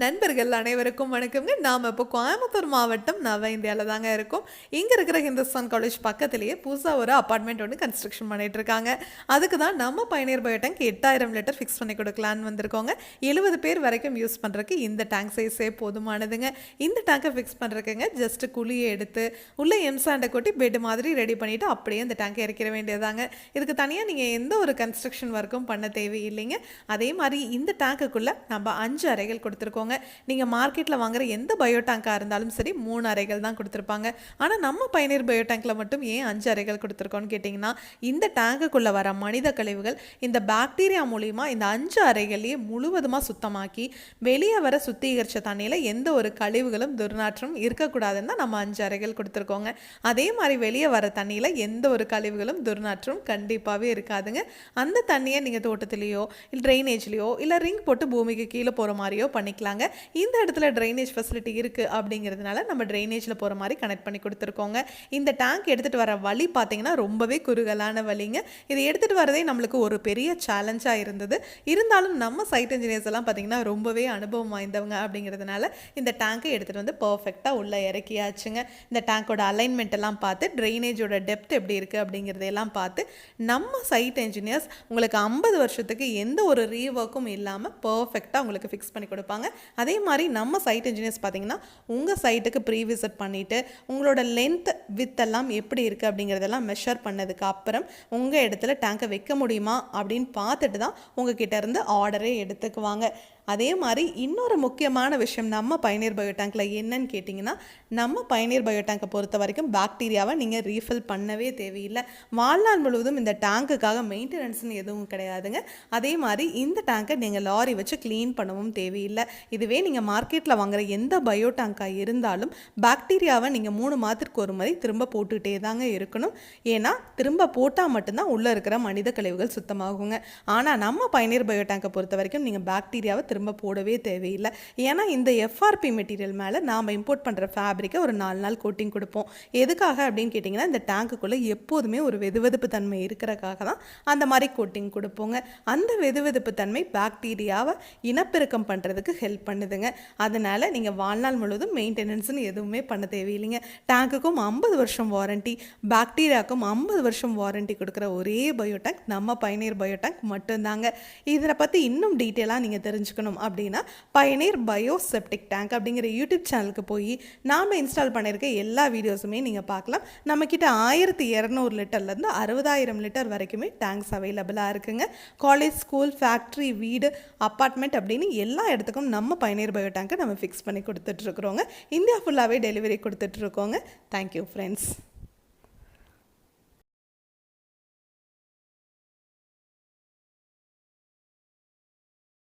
நண்பர்கள் அனைவருக்கும் வணக்கம்ங்க. நாம் இப்போ கோயம்புத்தூர் மாவட்டம் நவ இந்தியாவில் தாங்க இருக்கோம். இங்கே இருக்கிற ஹிந்துஸ்தான் காலேஜ் பக்கத்துலேயே புதுசாக ஒரு அப்பார்ட்மெண்ட் ஒன்று கன்ஸ்ட்ரக்ஷன் பண்ணிட்டு இருக்காங்க. அதுக்கு தான் நம்ம பயணியர் பயோடேங்க் 8000 லிட்டர் ஃபிக்ஸ் பண்ணி கொடுக்கலான்னு வந்திருக்கோங்க. 70 பேர் வரைக்கும் யூஸ் பண்ணுறதுக்கு இந்த டேங்க் சைஸே போதுமானதுங்க. இந்த டேங்கை ஃபிக்ஸ் பண்ணுறதுக்குங்க ஜஸ்ட் குழியை எடுத்து உள்ளே எம்சாண்டை கொட்டி பெட் மாதிரி ரெடி பண்ணிவிட்டு அப்படியே இந்த டேங்கை இறக்கிற வேண்டியதாங்க. இதுக்கு தனியாக நீங்கள் எந்த ஒரு கன்ஸ்ட்ரக்ஷன் ஒர்க்கும் பண்ண தேவையில்லைங்க. அதே மாதிரி இந்த டேங்குக்குள்ளே நம்ம 5 அறைகள் கொடுத்துருக்கோம். நீங்கள் மார்க்கெட்டில் வாங்குற எந்த பயோ டேங்காக இருந்தாலும் சரி 3 அறைகள் தான் கொடுத்துருப்பாங்க. ஆனால் நம்ம பயணியர் பயோ டேங்கில் மட்டும் ஏன் 5 அறைகள் கொடுத்துருக்கோன்னு கேட்டிங்கன்னா, இந்த டேங்குக்குள்ளே வர மனித கழிவுகள் இந்த பாக்டீரியா மூலிமா இந்த 5 அறைகளையே முழுவதுமாக சுத்தமாக்கி வெளியே வர சுத்திகரித்த தண்ணியில் எந்த ஒரு கழிவுகளும் துர்நாற்றம் இருக்கக்கூடாதுன்னு தான் நம்ம 5 அறைகள் கொடுத்துருக்கோங்க. அதே மாதிரி வெளியே வர தண்ணியில் எந்த ஒரு கழிவுகளும் துர்நாற்றம் கண்டிப்பாகவே இருக்காதுங்க. அந்த தண்ணியை நீங்கள் தோட்டத்திலேயோ இல்லை ட்ரைனேஜ்லேயோ இல்லை ரிங் போட்டு பூமிக்கு கீழே போகிற மாதிரியோ பண்ணிக்கலாம். இந்த இடத்துல ட்ரைனேஜ் ஃபெசிலிட்டி இருக்குது அப்படிங்கிறதுனால நம்ம ட்ரைனேஜில் போகிற மாதிரி கனெக்ட் பண்ணி கொடுத்துருக்கோங்க. இந்த டேங்க் எடுத்துகிட்டு வர வழி பார்த்தீங்கன்னா ரொம்பவே குறுகலான வழிங்க. இதை எடுத்துகிட்டு வரதே நம்மளுக்கு ஒரு பெரிய சேலஞ்சாக இருந்தது. இருந்தாலும் நம்ம சைட் இன்ஜினியர்ஸ் எல்லாம் பார்த்தீங்கன்னா ரொம்பவே அனுபவம் வாய்ந்தவங்க அப்படிங்கிறதுனால இந்த டேங்கை எடுத்துகிட்டு வந்து பர்ஃபெக்டாக உள்ளே இறக்கியாச்சுங்க. இந்த டேங்கோட அலைன்மெண்ட் எல்லாம் பார்த்து ட்ரைனேஜோட டெப்த் எப்படி இருக்குது அப்படிங்கிறதையெல்லாம் பார்த்து நம்ம சைட் இன்ஜினியர்ஸ் உங்களுக்கு 50 வருஷத்துக்கு எந்த ஒரு ரீஒர்க்கும் இல்லாமல் பர்ஃபெக்டாக உங்களுக்கு ஃபிக்ஸ் பண்ணி கொடுப்பாங்க. அதே மாதிரி நம்ம சைட் இன்ஜினியர்ஸ் பார்த்தீங்கன்னா உங்கள் சைட்டுக்கு ப்ரீ விசிட் பண்ணிவிட்டு உங்களோட லென்த் வித் எல்லாம் எப்படி இருக்குது அப்படிங்கிறதெல்லாம் மெஷர் பண்ணதுக்கு அப்புறம் உங்கள் இடத்துல டேங்கை வைக்க முடியுமா அப்படின்னு பார்த்துட்டு தான் உங்ககிட்ட இருந்து ஆர்டரே எடுத்துக்குவாங்க. அதே மாதிரி இன்னொரு முக்கியமான விஷயம் நம்ம பயணியர் பயோ டேங்கில் என்னன்னு கேட்டிங்கன்னா, நம்ம பயணியர் பயோ டேங்கை பொறுத்த வரைக்கும் பாக்டீரியாவை நீங்கள் ரீஃபில் பண்ணவே தேவையில்லை. வாழ்நாள் முழுவதும் இந்த டேங்குக்காக மெயின்டெனன்ஸ்னு எதுவும் கிடையாதுங்க. அதே மாதிரி இந்த டேங்கை நீங்கள் லாரி வச்சு க்ளீன் பண்ணவும் தேவையில்லை. இதுவே நீங்கள் மார்க்கெட்டில் வாங்குகிற எந்த பயோ டேங்காக இருந்தாலும் பாக்டீரியாவை நீங்கள் 3 மாதத்துக்கு ஒரு மாதிரி திரும்ப போட்டுக்கிட்டே தாங்க இருக்கணும். ஏன்னா திரும்ப போட்டால் மட்டும்தான் உள்ளே இருக்கிற மனித கழிவுகள் சுத்தமாகுங்க. ஆனால் நம்ம பயணியர் பயோ டேங்கை பொறுத்த வரைக்கும் நீங்கள் பாக்டீரியாவை திரும்ப போடவே தேவையில்லை. ஏன்னா இந்த எஃப்ஆர்பி மெட்டீரியல் மேலே நாம் இம்போர்ட் பண்ணுற ஃபேப்ரிக்கை ஒரு 4 நாள் கோட்டிங் கொடுப்போம். எதுக்காக அப்படின்னு கேட்டிங்கன்னா, இந்த டேங்குக்குள்ளே எப்போதுமே ஒரு வெதுவெதுப்பு தன்மை இருக்கிறக்காக தான் அந்த மாதிரி கோட்டிங் கொடுப்போங்க. அந்த வெதுவெதுப்பு தன்மை பாக்டீரியாவை இனப்பெருக்கம் பண்ணுறதுக்கு ஹெல்ப் பண்ணுதுங்க. அதனால் நீங்கள் வாழ்நாள் முழுவதும் மெயின்டெனன்ஸ்னு எதுவுமே பண்ண தேவையில்லைங்க. டேங்குக்கும் 50 வருஷம் வாரண்டி, பாக்டீரியாவுக்கும் 50 வருஷம் வாரண்டி கொடுக்குற ஒரே பயோ டேங்க் நம்ம பயணியர் பயோ டேங்க் மட்டும்தாங்க. இதை பற்றி இன்னும் டீட்டெயிலாக நீங்கள் தெரிஞ்சுக்கணும் அப்படின்னா பயணியர் பயோ செப்டிக் டேங்க் அப்படிங்கிற யூடியூப் சேனலுக்கு போய் நாம் இன்ஸ்டால் பண்ணியிருக்க எல்லா வீடியோஸுமே நீங்கள் பார்க்கலாம். நம்மக்கிட்ட 1200 லிட்டர்லேருந்து 60,000 லிட்டர் வரைக்குமே டேங்க்ஸ் அவைலபிளாக இருக்குங்க. காலேஜ், ஸ்கூல், ஃபேக்ட்ரி, வீடு, அப்பார்ட்மெண்ட் அப்படின்னு எல்லா இடத்துக்கும் நம்ம பயணியர் பயோ டேங்கை நம்ம ஃபிக்ஸ் பண்ணி கொடுத்துட்ருக்குறோங்க. இந்தியா ஃபுல்லாகவே டெலிவரி கொடுத்துட்ருக்கோங்க. Thank you friends.